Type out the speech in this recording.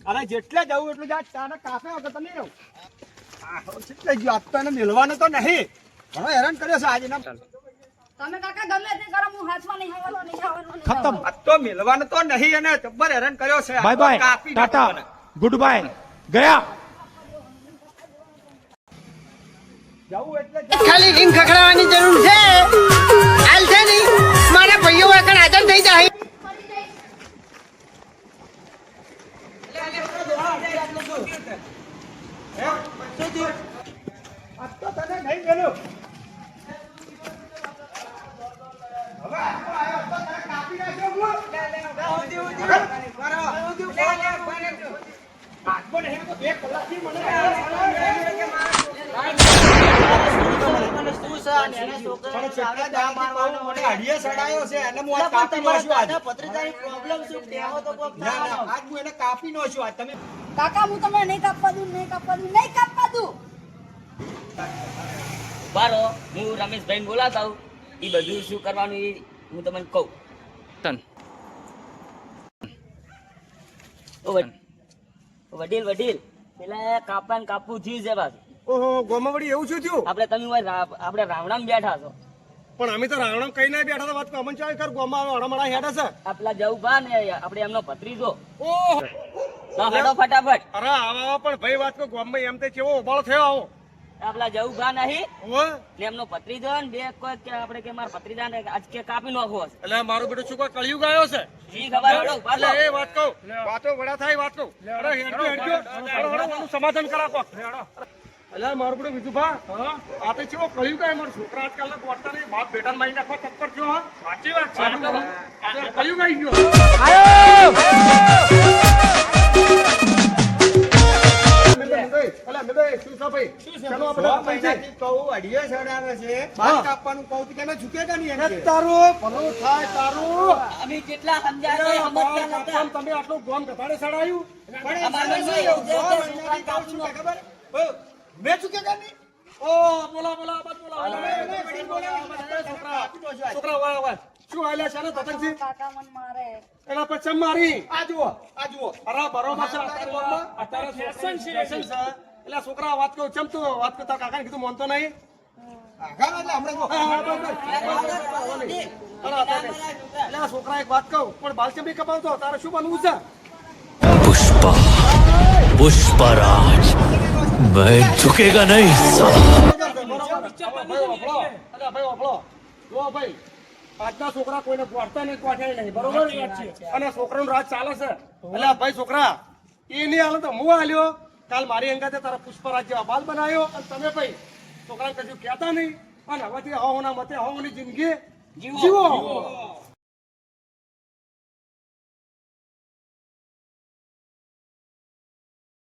અરે જેટલે જવું એટલું જા તાને કાફે વખત નહીં રહું જેટલે જ વાત તો એને મેળવાનો તો નહીં ઘણો હેરાન કર્યો છે આજે ના તમે કાકા ગમે તે કરો હું હાથમાં નહીં આવવાનો ખતમ આ તો મેળવાનો તો નહીં અને જબ્બર હેરાન કર્યો છે bye bye tata good bye ગયા જવું એટલે ખાલી રીંગ ખખડાવવાની જરૂર છે હાલ છે નહીં મારા ભાઈઓ આગળ હાજર થઈ જાય આ તો તને નહીં મેળ્યો હવે આવ્યો તો તને કાપી નાખ્યો હું કાચબો નહીં તો 2 કલાકથી મને કાકા હું તમને નહીં કાપવા દઉં નહીં કાપવા દઉં બારો હું રમેશભાઈ બોલાતા હું એ બધું શું કરવાનું એ હું તમને કહું વડીલ પેલા કાપવું થયું છે પાછું ઓહો ગોમાવડી એવું શું થયું આપણે તમે આપણે રાવણામ બેઠા છો પણ અમે તો રાવણ કઈ ના બેઠા વાત અમન ચાલ કર ગોમા હળમળા હેડા છે આપલા જવું ભા ને આપણે એમનો ભત્રીજો ઓહ તો હેડો ફટાફટ અરે આવા પણ ભાઈ વાત કો ગોમમાં એમ તે કેવો ઉબાળો થયો આવો આપલા જવું ભા નહીં ઓહો ને એમનો ભત્રીજો ને બે કોઈ કે આપણે કે મારા ભત્રીજાને આજ કે કાપી નાખવો છે એટલે મારું બેટું શું કોઈ કળિયુગ આવ્યો છે ઈ ખબર હેડો એટલે એ વાત કહું વાતો વડા થાય વાત કહું અરે હેડજો સમાધાન કરા કો એટલે મારું બેટું બીજું ભા આ તો કેવો કળિયુગ આવ્યો મારા છોકરા આજકાલ ગોઠતા નહીં બાપ બેટા મારી નાખવા તત્પર થયો હા સાચી વાત છે કળિયુગ આવી ગયો અમે કેટલા સમજાય તમે આટલું ગોમ કપાડે સડાયું મેં ચૂકે ઓ બોલા છોકરા શું આલ્યા છે ને તતનજી કાકા મને મારે એના પછી મારી આ જુઓ અરે બરોબર છે અત્યારે ફેશન છે એટલે છોકરા વાત કહું ચમ તું વાત કરતા કાકાને કીધું માનતો નહીં છોકરા એક વાત કહું પણ બાલચંબી કપાવતો તારે શું બનવું છે पुष्पराज मैं झुकेगा नहीं ભાઈ આજના છોકરા કોઈને ગોઠતા નહીં ગોઠે નહીં બરોબર અને છોકરાનું રાજ ચાલે છે એટલે ભાઈ છોકરા એ નહીં હાલે તો હું હાલ્યો કાલ મારી અંગાતે તારા પુષ્પરાજ જેવા બાલ બનાવ્યો અને તમે ભાઈ છોકરાને કશું કહેતા નહીં અને હવેથી હોના મતે હોની જિંદગી જીવો